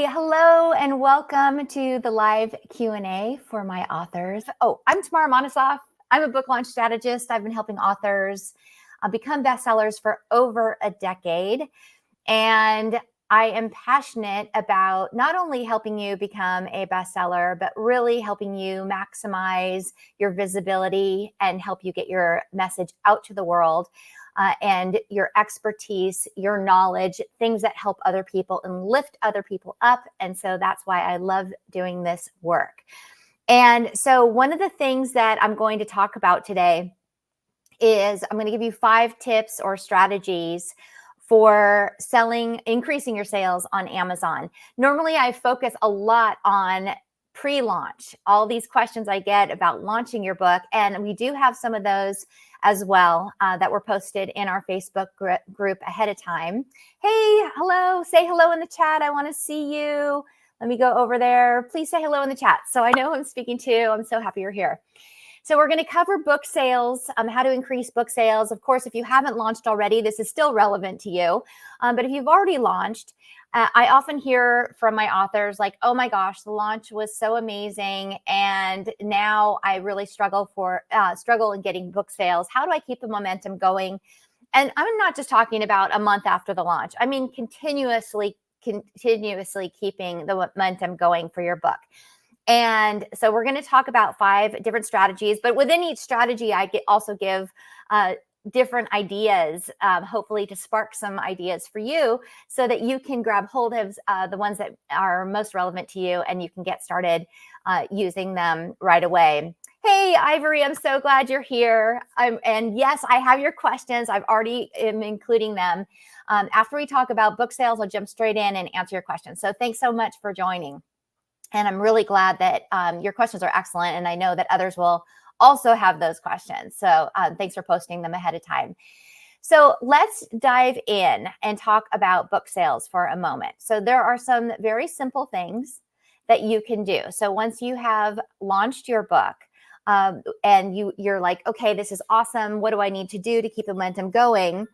hello and welcome to the live Q&A for my authors. I'm Tamara Monosoff. I'm a book launch strategist. I've been helping authors become bestsellers for over a decade. And I am passionate about not only helping you become a bestseller, but really helping you maximize your visibility and help you get your message out to the world. And your expertise, your knowledge, things that help other people and lift other people up. And so that's why I love doing this work. And so one of the things that I'm going to talk about today is I'm going to give you 5 tips or strategies for increasing your sales on Amazon. Normally, I focus a lot on pre-launch, all these questions I get about launching your book. And we do have some of those as well that were posted in our Facebook group ahead of time. Hey, hello, say hello in the chat. I want to see you. Let me go over there. Please say hello in the chat so I know who I'm speaking to. I'm so happy you're here. So we're going to cover book sales, how to increase book sales. Of course, if you haven't launched already, this is still relevant to you. But if you've already launched, I often hear from my authors like, oh my gosh, the launch was so amazing. And now I really struggle in getting book sales. How do I keep the momentum going? And I'm not just talking about a month after the launch. I mean, continuously keeping the momentum going for your book. And so we're going to talk about 5 different strategies, but within each strategy, I also give different ideas, hopefully to spark some ideas for you so that you can grab hold of the ones that are most relevant to you and you can get started using them right away. Hey, Ivory, I'm so glad you're here. And yes, I have your questions. I've already am including them. After we talk about book sales, I'll jump straight in and answer your questions. So thanks so much for joining. And I'm really glad that your questions are excellent. And I know that others will also have those questions. So thanks for posting them ahead of time. So let's dive in and talk about book sales for a moment. So there are some very simple things that you can do. So once you have launched your book and you're like, okay, this is awesome. What do I need to do to keep the momentum going?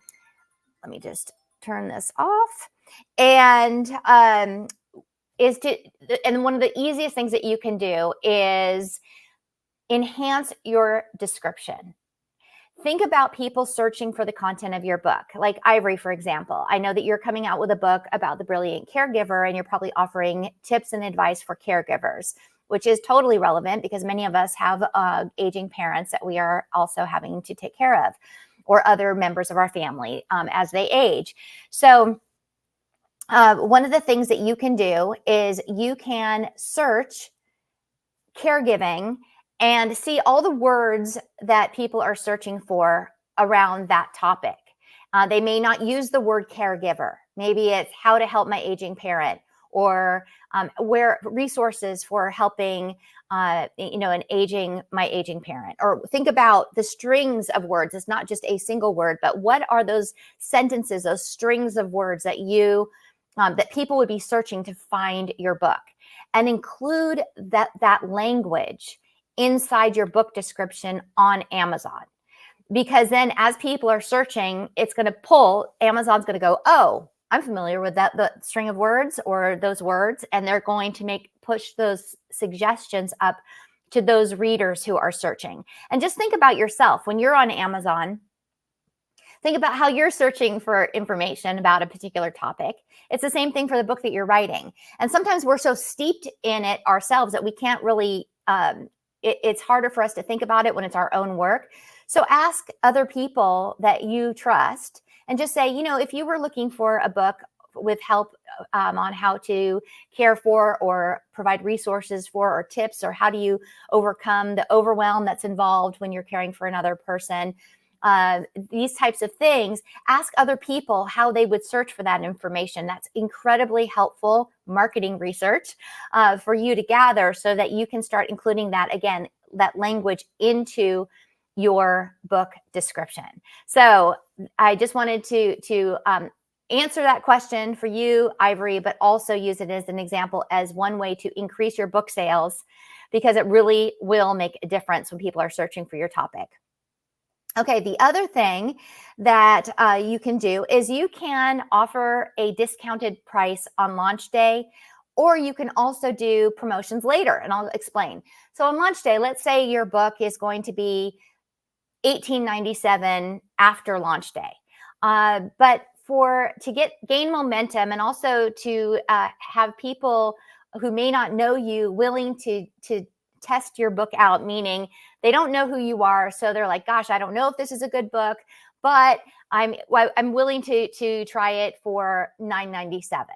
Let me just turn this off. And one of the easiest things that you can do is enhance your description. Think about people searching for the content of your book, like Ivory, for example. I know that you're coming out with a book about the brilliant caregiver, and you're probably offering tips and advice for caregivers, which is totally relevant because many of us have aging parents that we are also having to take care of, or other members of our family as they age. So one of the things that you can do is you can search caregiving and see all the words that people are searching for around that topic. They may not use the word caregiver. Maybe it's how to help my aging parent, or where resources for helping my aging parent. Or think about the strings of words. It's not just a single word, but what are those sentences, those strings of words that that people would be searching to find your book, and include that language inside your book description on Amazon. Because then as people are searching, it's going to pull, Amazon's going to go, oh, I'm familiar with the string of words or those words. And they're going to push those suggestions up to those readers who are searching. And just think about yourself when you're on Amazon. Think about how you're searching for information about a particular topic. It's the same thing for the book that you're writing. And sometimes we're so steeped in it ourselves that we can't really, it's harder for us to think about it when it's our own work. So ask other people that you trust and just say, if you were looking for a book with help on how to care for or provide resources for or tips, or how do you overcome the overwhelm that's involved when you're caring for another person, these types of things, ask other people how they would search for that information. That's incredibly helpful marketing research for you to gather so that you can start including that language into your book description. So I just wanted to answer that question for you, Ivory, but also use it as an example as one way to increase your book sales, because it really will make a difference when people are searching for your topic. Okay, the other thing that you can do is you can offer a discounted price on launch day Or you can also do promotions later, and I'll explain. So on launch day, let's say your book is going to be $18.97 after launch day. But to gain momentum and also to have people who may not know you willing to test your book out, meaning they don't know who you are, so they're like, gosh, I don't know if this is a good book, but I'm willing to try it for $9.97.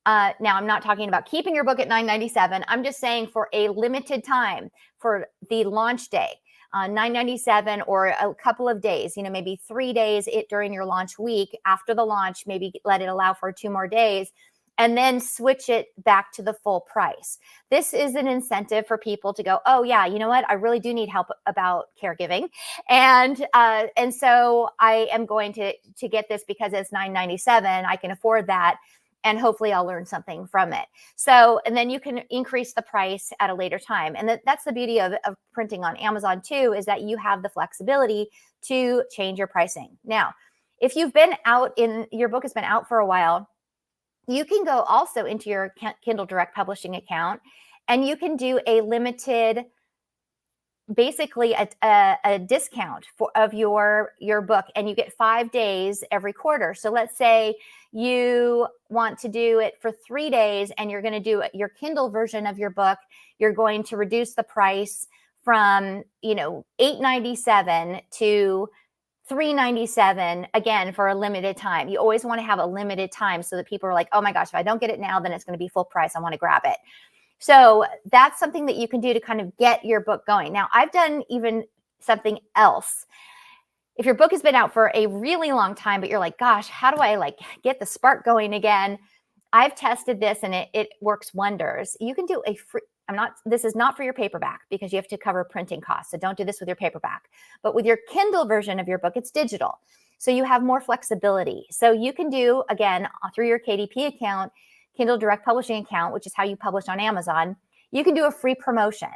Now, I'm not talking about keeping your book at $9.97. I'm just saying for a limited time, for the launch day, $9.97 or a couple of days, maybe 3 days during your launch week. After the launch, maybe let it allow for 2 more days, and then switch it back to the full price. This is an incentive for people to go, oh yeah, you know what? I really do need help about caregiving. And so I am going to get this because it's $9.97. I can afford that. And hopefully I'll learn something from it. So, and then you can increase the price at a later time. And that's the beauty of printing on Amazon too, is that you have the flexibility to change your pricing. Now, if your book has been out for a while, you can go also into your Kindle Direct Publishing account, and you can do a limited, basically a discount of your book, and you get 5 days every quarter. So let's say you want to do it for 3 days, and you're going to do your Kindle version of your book. You're going to reduce the price from $8.97 to $3.97, again, for a limited time. You always want to have a limited time so that people are like, oh my gosh, if I don't get it now, then it's going to be full price. I want to grab it. So that's something that you can do to kind of get your book going. Now, I've done even something else. If your book has been out for a really long time, but you're like, gosh, how do I get the spark going again? I've tested this and it works wonders. You can do a free, this is not for your paperback because you have to cover printing costs. So don't do this with your paperback. But with your Kindle version of your book, it's digital. So you have more flexibility. So you can do, again, through your KDP account, Kindle Direct Publishing account, which is how you publish on Amazon, you can do a free promotion.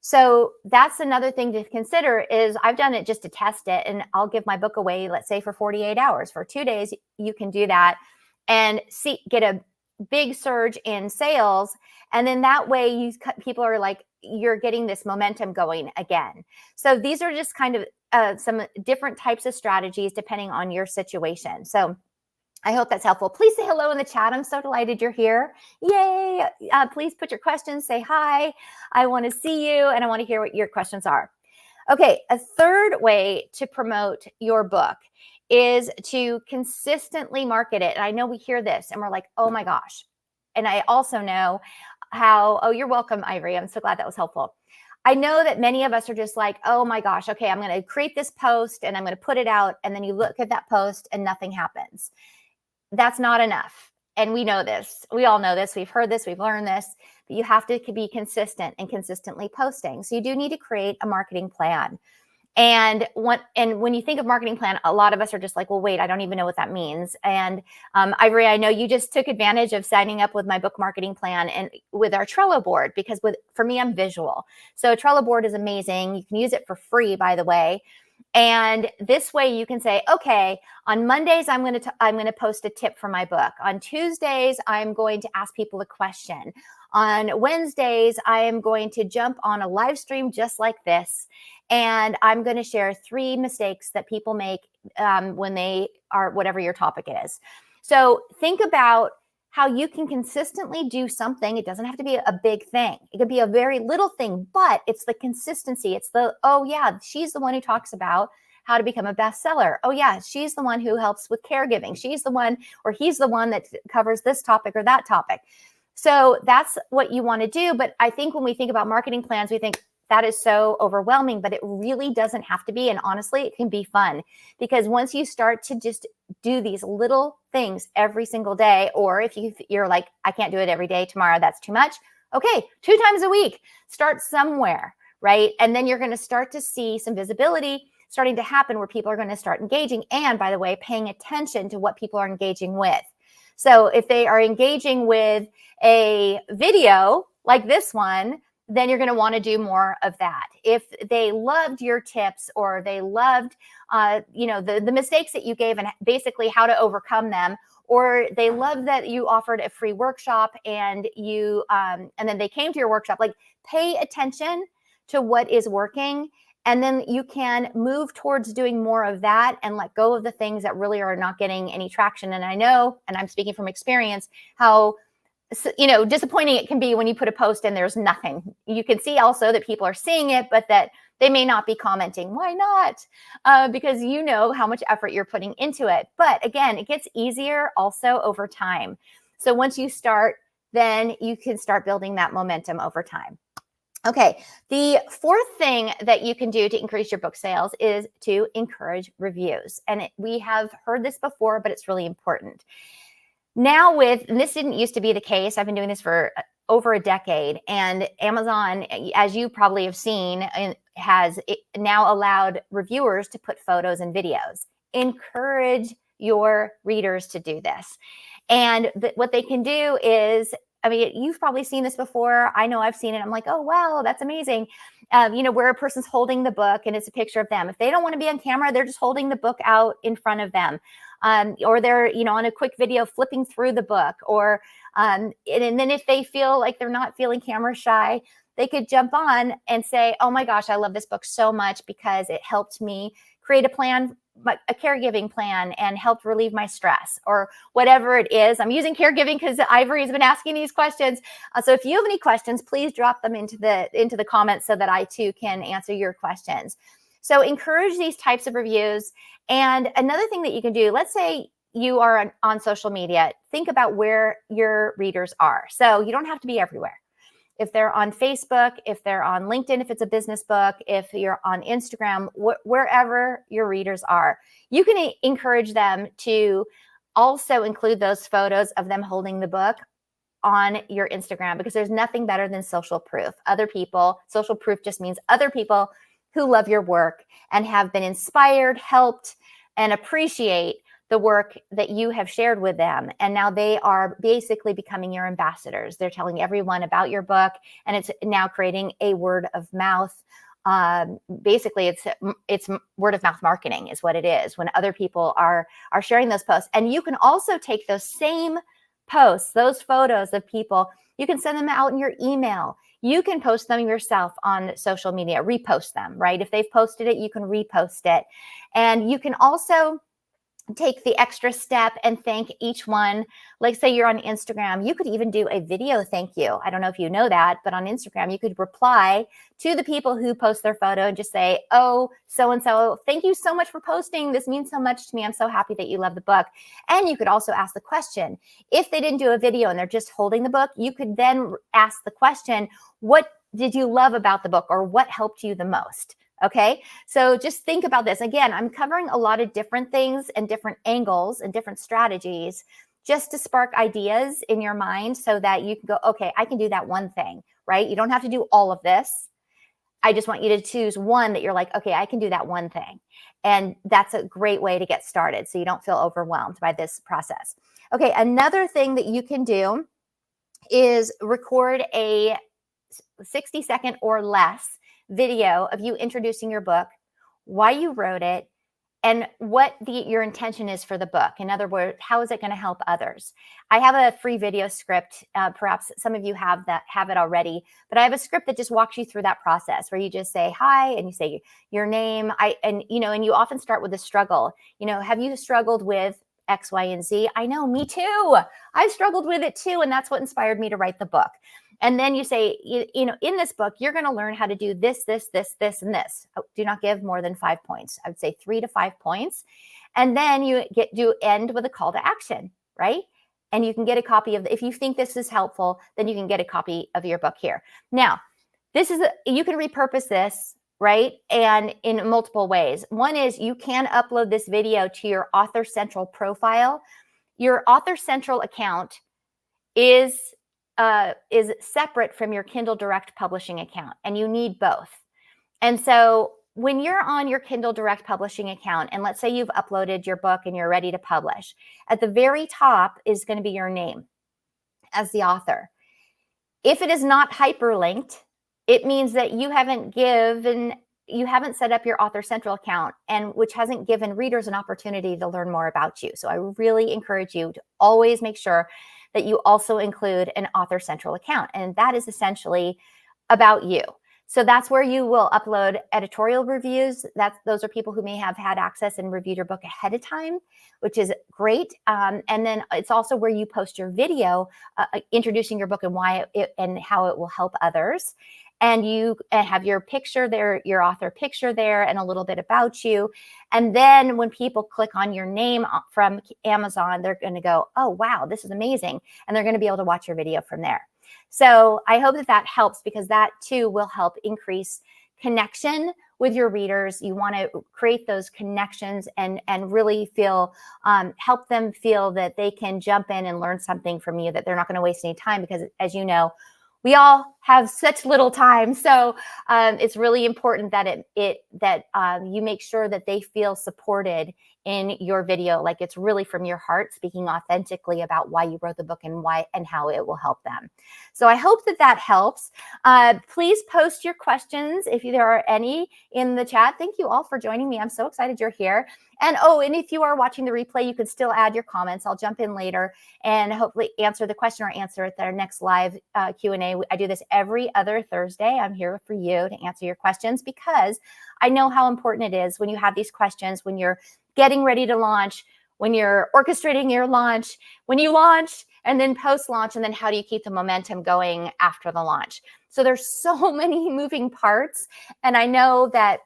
So that's another thing to consider. Is I've done it just to test it, and I'll give my book away, let's say for 48 hours. For 2 days, you can do that and get a big surge in sales. And then that way people are like, you're getting this momentum going again. So these are just kind of some different types of strategies depending on your situation. So I hope that's helpful. Please say hello in the chat. I'm so delighted you're here. Yay. Please put your questions, say hi. I want to see you and I want to hear what your questions are. Okay, a third way to promote your book is to consistently market it. And I know we hear this and we're like, oh my gosh. And I also know oh, you're welcome, Ivory. I'm so glad that was helpful. I know that many of us are just like, oh my gosh, okay, I'm going to create this post and I'm going to put it out. And then you look at that post and nothing happens. That's not enough. And we know this. We all know this. We've heard this. We've learned this. But you have to be consistent and consistently posting. So you do need to create a marketing plan. And when you think of marketing plan, a lot of us are just like, well, wait, I don't even know what that means. And Ivory, I know you just took advantage of signing up with my book marketing plan and with our Trello board, because for me, I'm visual. So Trello board is amazing. You can use it for free, by the way. And this way you can say, okay, on Mondays, I'm going to post a tip for my book. On Tuesdays, I'm going to ask people a question. On Wednesdays, I am going to jump on a live stream just like this. And I'm going to share 3 mistakes that people make when they are, whatever your topic is. So think about how you can consistently do something. It doesn't have to be a big thing. It could be a very little thing, but it's the consistency. It's oh yeah, she's the one who talks about how to become a bestseller. Oh yeah, she's the one who helps with caregiving. She's the one, or he's the one that covers this topic or that topic. So that's what you want to do. But I think when we think about marketing plans, we think that is so overwhelming, but it really doesn't have to be. And honestly, it can be fun, because once you start to just do these little things every single day, or if you're like, I can't do it every day, Tamara, that's too much. Okay, 2 times a week, start somewhere, right? And then you're going to start to see some visibility starting to happen where people are going to start engaging. And by the way, paying attention to what people are engaging with. So if they are engaging with a video like this one, then you're going to want to do more of that. If they loved your tips, or they loved, the mistakes that you gave and basically how to overcome them, or they love that you offered a free workshop and and then they came to your workshop. Like, pay attention to what is working, and then you can move towards doing more of that and let go of the things that really are not getting any traction. And I know, and I'm speaking from experience, how disappointing it can be when you put a post and there's nothing. You can see also that people are seeing it, but that they may not be commenting. Why not? Because you know how much effort you're putting into it. But again, it gets easier also over time. So once you start, then you can start building that momentum over time. Okay, the fourth thing that you can do to increase your book sales is to encourage reviews. And we have heard this before, but it's really important. Now and this didn't used to be the case. I've been doing this for over a decade, and Amazon, as you probably have seen, has now allowed reviewers to put photos and videos. Encourage your readers to do this. And what they can do is, I mean, you've probably seen this before. I know I've seen it. I'm like, oh, wow, that's amazing. Where a person's holding the book and it's a picture of them. If they don't want to be on camera, they're just holding the book out in front of them. Or they're, on a quick video flipping through the book. Or, and then if they feel like they're not feeling camera shy, they could jump on and say, oh my gosh, I love this book so much because it helped me create a plan, a caregiving plan, and helped relieve my stress, or whatever it is. I'm using caregiving because Ivory's been asking these questions. So if you have any questions, please drop them into the comments so that I too can answer your questions. So encourage these types of reviews. And another thing that you can do, let's say you are on social media, think about where your readers are. So you don't have to be everywhere. If they're on Facebook, if they're on LinkedIn, if it's a business book, if you're on Instagram, wherever your readers are, you can encourage them to also include those photos of them holding the book on your Instagram, because there's nothing better than social proof. Social proof just means other people who love your work and have been inspired, helped, and appreciate the work that you have shared with them. And now they are basically becoming your ambassadors. They're telling everyone about your book, and it's now creating a word of mouth. Basically, it's word of mouth marketing is what it is, when other people are sharing those posts. And you can also take those same posts, those photos of people, you can send them out in your email. You can post them yourself on social media, repost them, right? If they've posted it, you can repost it. And you can also take the extra step and thank each one. Like, say you're on Instagram, you could even do a video thank you. I don't know if you know that, but on Instagram, you could reply to the people who post their photo and just say, oh, so-and-so, thank you so much for posting. This means so much to me. I'm so happy that you love the book. And you could also ask the question, if they didn't do a video and they're just holding the book, you could then ask the question, what did you love about the book, or what helped you the most? Okay, so just think about this. Again, I'm covering a lot of different things and different angles and different strategies just to spark ideas in your mind so that you can go, okay, I can do that one thing, right? You don't have to do all of this. I just want you to choose one that you're like, okay, I can do that one thing. And that's a great way to get started so you don't feel overwhelmed by this process. Okay, another thing that you can do is record a 60-second or less video of you introducing your book, why you wrote it, and what your intention is for the book. In other words, how is it going to help others? I have a free video script. Perhaps some of you have it already, but I have a script that just walks you through that process, where you just say hi and you say your name. And you often start with a struggle. Have you struggled with X, Y, and Z? I know, me too. I struggled with it too, and that's what inspired me to write the book. And then you say, in this book, you're going to learn how to do this, this, this, this, and this. Do not give more than 5 points. I would say 3 to 5 points. And then you end with a call to action, right? And you can get a copy of, if you think this is helpful, then you can get a copy of your book here. Now, you can repurpose this, right? And in multiple ways. One is you can upload this video to your Author Central profile. Your Author Central account is separate from your Kindle Direct Publishing account, and you need both. And so when you're on your Kindle Direct Publishing account, and let's say you've uploaded your book and you're ready to publish, at the very top is going to be your name as the author. If it is not hyperlinked, it means that you haven't given you haven't set up your Author Central account, and which hasn't given readers an opportunity to learn more about you. So I really encourage you to always make sure that you also include an Author Central account. And that is essentially about you. So that's where you will upload editorial reviews. Those are people who may have had access and reviewed your book ahead of time, which is great. And then it's also where you post your video introducing your book and why and how it will help others. And you have your picture there, your author picture there, and a little bit about you. And then when people click on your name from Amazon, they're going to go, oh, wow, this is amazing. And they're going to be able to watch your video from there. So I hope that helps, because that too will help increase connection with your readers. You want to create those connections and really feel, help them feel that they can jump in and learn something from you, that they're not going to waste any time, because as you know, we all have such little time. So it's really important that you make sure that they feel supported in your video, like it's really from your heart, speaking authentically about why you wrote the book and why and how it will help them. So I hope that helps. Please post your questions if there are any in the chat. Thank you all for joining me. I'm so excited you're here. And if you are watching the replay, you can still add your comments. I'll jump in later and hopefully answer the question or answer at our next live Q&A. I do this every other Thursday. I'm here for you to answer your questions, because I know how important it is when you have these questions, when you're getting ready to launch, when you're orchestrating your launch, when you launch, and then post-launch, and then how do you keep the momentum going after the launch? So there's so many moving parts, and I know that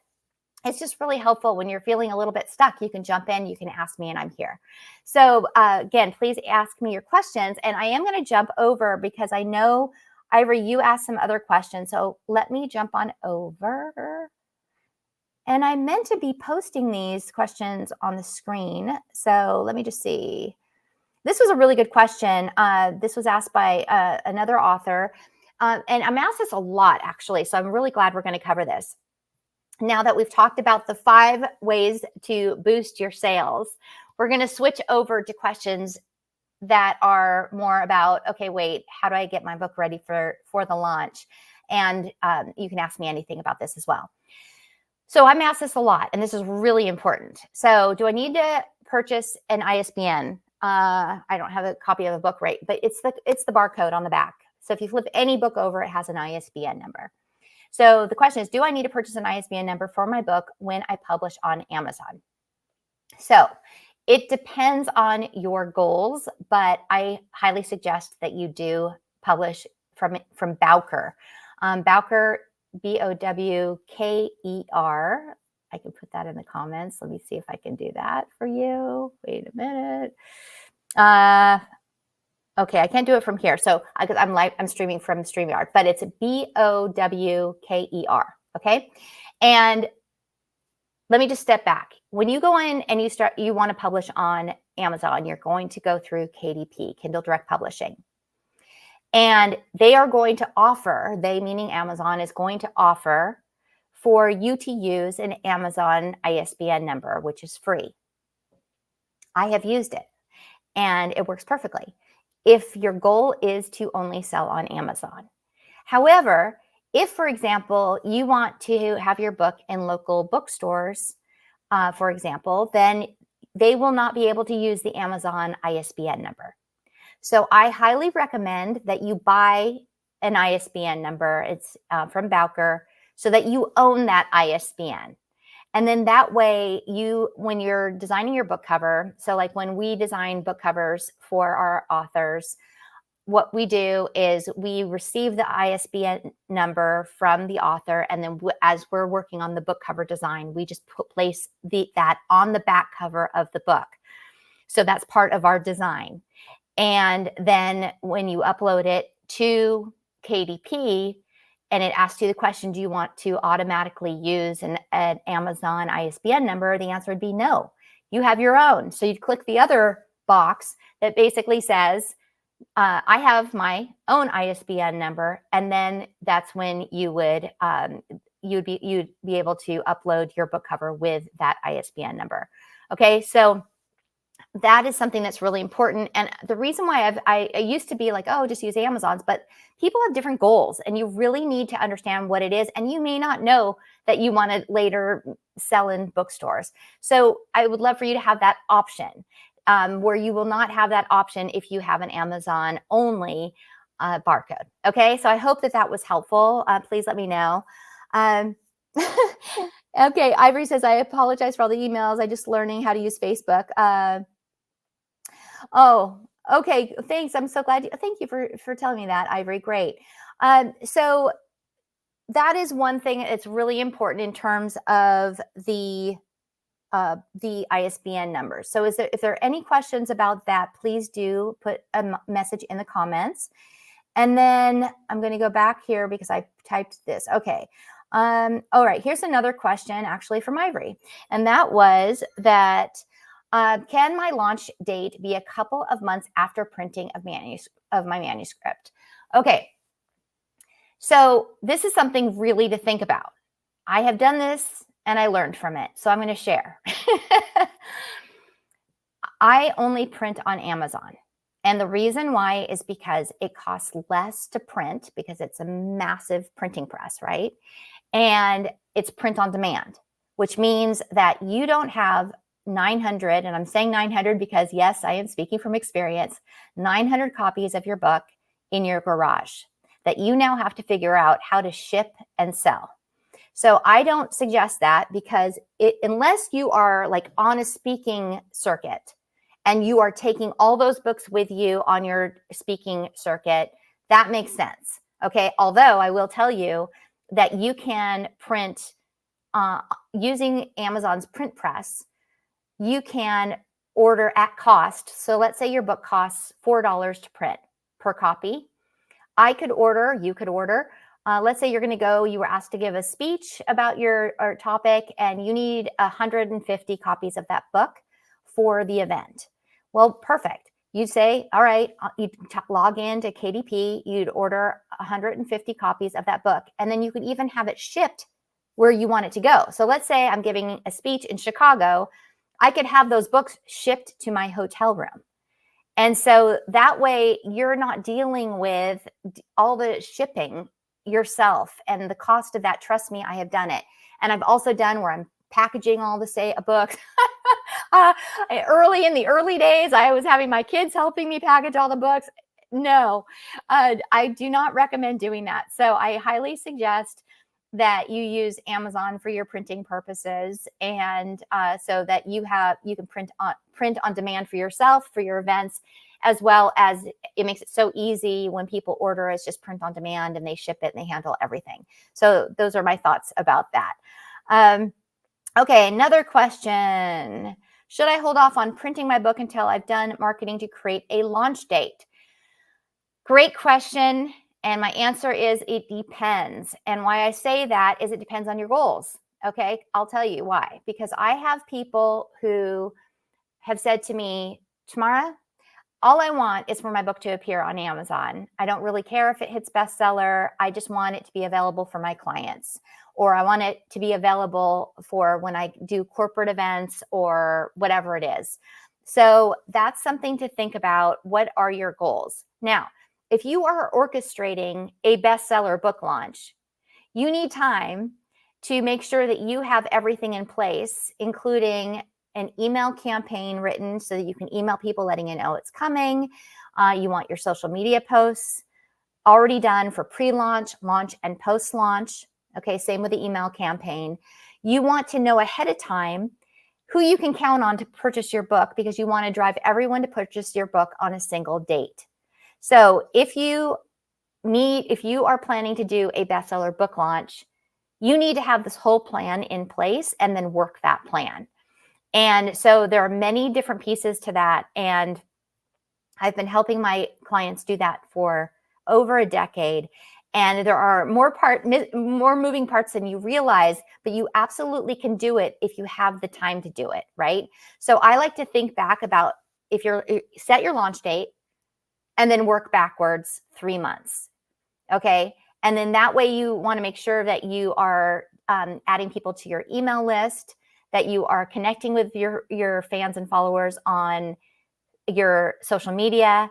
it's just really helpful when you're feeling a little bit stuck. You can jump in, you can ask me, and I'm here. So again, please ask me your questions, and I am going to jump over because I know, Ira, you asked some other questions, so let me jump on over. And I meant to be posting these questions on the screen. So let me just see. This was a really good question. This was asked by another author. And I'm asked this a lot, actually. So I'm really glad we're going to cover this. Now that we've talked about the 5 ways to boost your sales, we're going to switch over to questions that are more about, okay, wait, how do I get my book ready for the launch? And you can ask me anything about this as well. So I'm asked this a lot, and this is really important. So do I need to purchase an ISBN? I don't have a copy of the book, right? But it's the barcode on the back. So if you flip any book over, it has an ISBN number. So the question is, do I need to purchase an ISBN number for my book when I publish on Amazon? So it depends on your goals, but I highly suggest that you do publish from Bowker. Bowker, Bowker. I can put that in the comments. Let me see if I can do that for you. Wait a minute. Okay, I can't do it from here. So I'm streaming from StreamYard, but it's Bowker. Okay. And let me just step back. When you go in and you want to publish on Amazon, you're going to go through KDP, Kindle Direct Publishing. And they are going to offer, they meaning Amazon is going to offer for you to use an Amazon ISBN number, which is free. I have used it and it works perfectly if your goal is to only sell on Amazon. However, if, for example, you want to have your book in local bookstores, for example, then they will not be able to use the Amazon ISBN number. So I highly recommend that you buy an ISBN number. It's from Bowker, so that you own that ISBN. And then that way, when you're designing your book cover, so like when we design book covers for our authors, what we do is we receive the ISBN number from the author, and then as we're working on the book cover design, we just place that on the back cover of the book. So that's part of our design. And then when you upload it to KDP and it asks you the question, do you want to automatically use an Amazon ISBN number? The answer would be no. You have your own. So you'd click the other box that basically says, I have my own ISBN number. And then that's when you would you'd be able to upload your book cover with that ISBN number. Okay, so that is something that's really important. And the reason why I used to be like, oh, just use Amazon's, but people have different goals and you really need to understand what it is. And you may not know that you want to later sell in bookstores. So I would love for you to have that option, where you will not have that option if you have an Amazon only barcode. Okay. So I hope that that was helpful. Please let me know. Okay. Ivory says, I apologize for all the emails. I just learning how to use Facebook. Oh, okay. Thanks. I'm so glad. Thank you for telling me that, Ivory. Great. So that is one thing that's really important in terms of the ISBN numbers. So if there are any questions about that, please do put a message in the comments. And then I'm going to go back here because I typed this. Okay. All right. Here's another question actually from Ivory. And that was that, can my launch date be a couple of months after printing of my manuscript? Okay. So this is something really to think about. I have done this and I learned from it. So I'm going to share. I only print on Amazon. And the reason why is because it costs less to print because it's a massive printing press, right? And it's print on demand, which means that you don't have 900, and I'm saying 900 because yes, I am speaking from experience, 900 copies of your book in your garage that you now have to figure out how to ship and sell. So I don't suggest that because unless you are like on a speaking circuit and you are taking all those books with you on your speaking circuit, that makes sense. Okay. Although I will tell you that you can print using Amazon's print press, you can order at cost. So let's say your book costs $4 to print per copy. You could order. Let's say you were asked to give a speech about your topic and you need 150 copies of that book for the event. Well, perfect. You'd say, all right, you'd log into KDP, you'd order 150 copies of that book, and then you could even have it shipped where you want it to go. So let's say I'm giving a speech in Chicago, I could have those books shipped to my hotel room. And so that way you're not dealing with all the shipping yourself and the cost of that. Trust me, I have done it. And I've also done where I'm packaging all the books. In the early days, I was having my kids helping me package all the books. No, I do not recommend doing that. So I highly suggest that you use Amazon for your printing purposes, and so that you can print on demand for yourself, for your events, as well as it makes it so easy when people order. It's just print on demand and they ship it and they handle everything. So those are my thoughts about that. Okay, another question. Should I hold off on printing my book until I've done marketing to create a launch date? Great question. And my answer is it depends. And why I say that is it depends on your goals. Okay, I'll tell you why. Because I have people who have said to me, Tamara, all I want is for my book to appear on Amazon. I don't really care if it hits bestseller. I just want it to be available for my clients, or I want it to be available for when I do corporate events or whatever it is. So that's something to think about. What are your goals? Now, if you are orchestrating a bestseller book launch, you need time to make sure that you have everything in place, including an email campaign written so that you can email people letting you know it's coming. You want your social media posts already done for pre-launch, launch, and post-launch. Okay, same with the email campaign. You want to know ahead of time who you can count on to purchase your book, because you want to drive everyone to purchase your book on a single date. So if you are planning to do a bestseller book launch, you need to have this whole plan in place and then work that plan. And so there are many different pieces to that. And I've been helping my clients do that for over a decade. And there are more moving parts than you realize, but you absolutely can do it if you have the time to do it, right? So I like to think back about set your launch date and then work backwards 3 months. Okay. And then that way you want to make sure that you are adding people to your email list, that you are connecting with your fans and followers on your social media,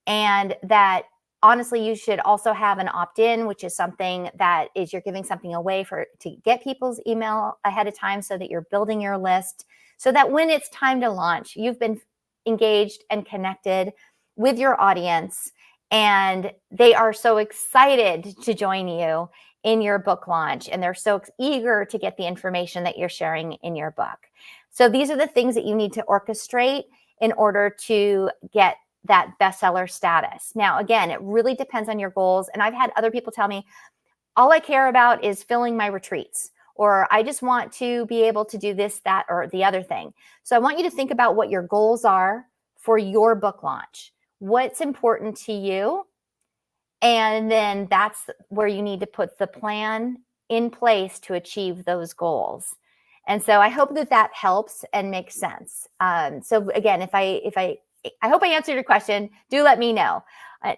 and that honestly, you should also have an opt-in, which is something that is you're giving something away to get people's email ahead of time so that you're building your list so that when it's time to launch, you've been engaged and connected with your audience and they are so excited to join you in your book launch and they're so eager to get the information that you're sharing in your book. So these are the things that you need to orchestrate in order to get that bestseller status. Now, again, it really depends on your goals. And I've had other people tell me, all I care about is filling my retreats, or I just want to be able to do this, that, or the other thing. So I want you to think about what your goals are for your book launch. What's important to you? And then that's where you need to put the plan in place to achieve those goals. And so I hope that helps and makes sense. So again, if I hope I answered your question. Do let me know.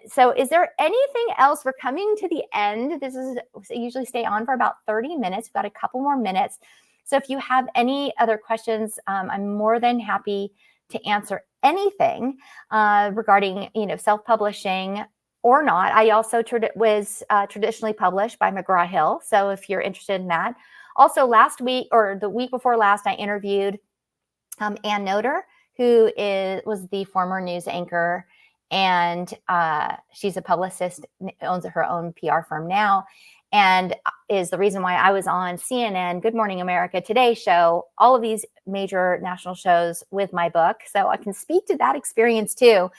So is there anything else? We're coming to the end. This is I usually stay on for about 30 minutes. We've got a couple more minutes. So if you have any other questions, I'm more than happy to answer anything regarding, self-publishing or not. I also was traditionally published by McGraw-Hill. So if you're interested in that. Also last week or the week before last, I interviewed Ann Noter, who was the former news anchor, and she's a publicist, owns her own PR firm now, and is the reason why I was on CNN, Good Morning America, Today Show, all of these major national shows with my book. So I can speak to that experience too,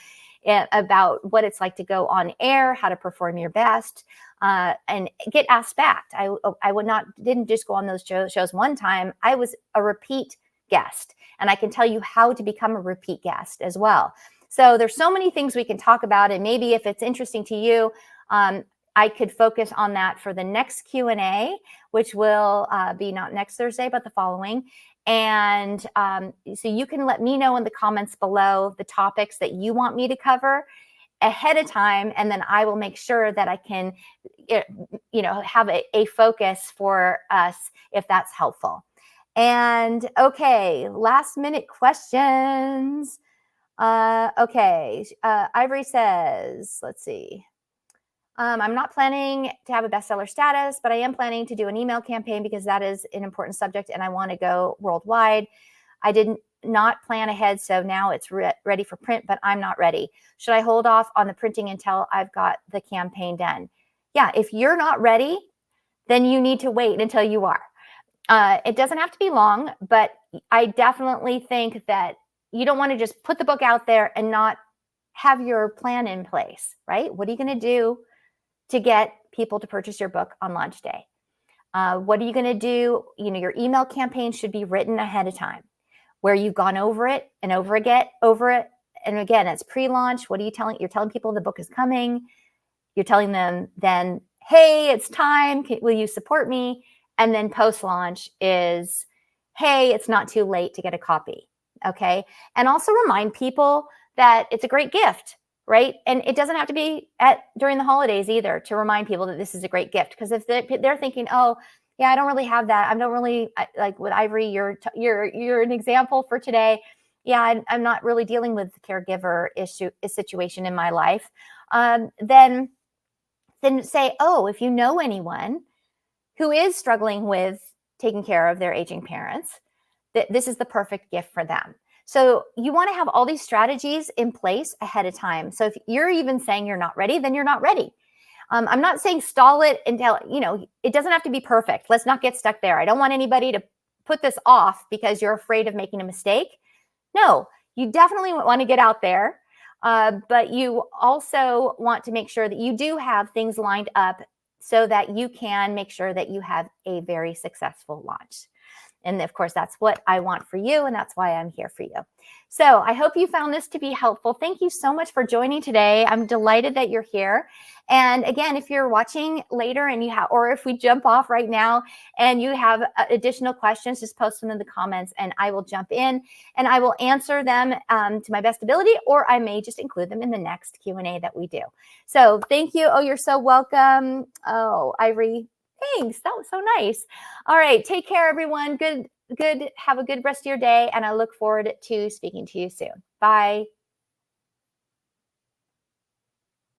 about what it's like to go on air, how to perform your best, and get asked back. I didn't just go on those shows one time. I was a repeat guest, and I can tell you how to become a repeat guest as well. So there's so many things we can talk about, and maybe if it's interesting to you, I could focus on that for the next Q&A, which will be not next Thursday, but the following. And so you can let me know in the comments below the topics that you want me to cover ahead of time, and then I will make sure that I can, have a focus for us if that's helpful. And okay, last minute questions. Okay, Ivory says, let's see. I'm not planning to have a bestseller status, but I am planning to do an email campaign because that is an important subject and I want to go worldwide. I did not plan ahead, so now it's ready for print, but I'm not ready. Should I hold off on the printing until I've got the campaign done? Yeah, if you're not ready, then you need to wait until you are. It doesn't have to be long, but I definitely think that you don't want to just put the book out there and not have your plan in place, right? What are you going to do to get people to purchase your book on launch day? What are you going to do? Your email campaign should be written ahead of time where you've gone over it and over it. And again, it's pre-launch. What are you telling? You're telling people the book is coming. You're telling them then, hey, it's time. Will you support me? And then post-launch is, hey, it's not too late to get a copy. Okay. And also remind people that it's a great gift, right? And it doesn't have to be during the holidays either to remind people that this is a great gift. Because if they're thinking, oh, yeah, I don't really have that. I don't really like with Ivory. You're an example for today. Yeah, I'm not really dealing with the caregiver situation in my life. Then say, oh, if you know anyone who is struggling with taking care of their aging parents, this is the perfect gift for them. So you want to have all these strategies in place ahead of time. So if you're even saying you're not ready, then you're not ready. I'm not saying stall it until, it doesn't have to be perfect. Let's not get stuck there. I don't want anybody to put this off because you're afraid of making a mistake. No, you definitely want to get out there. But you also want to make sure that you do have things lined up so that you can make sure that you have a very successful launch. And of course, that's what I want for you. And that's why I'm here for you. So I hope you found this to be helpful. Thank you so much for joining today. I'm delighted that you're here. And again, if you're watching later and or if we jump off right now and you have additional questions, just post them in the comments and I will jump in and I will answer them to my best ability, or I may just include them in the next Q&A that we do. So thank you. Oh, you're so welcome. Oh, Ivory. Thanks. That was so nice. All right. Take care, everyone. Good Have a good rest of your day, and I look forward to speaking to you soon. Bye.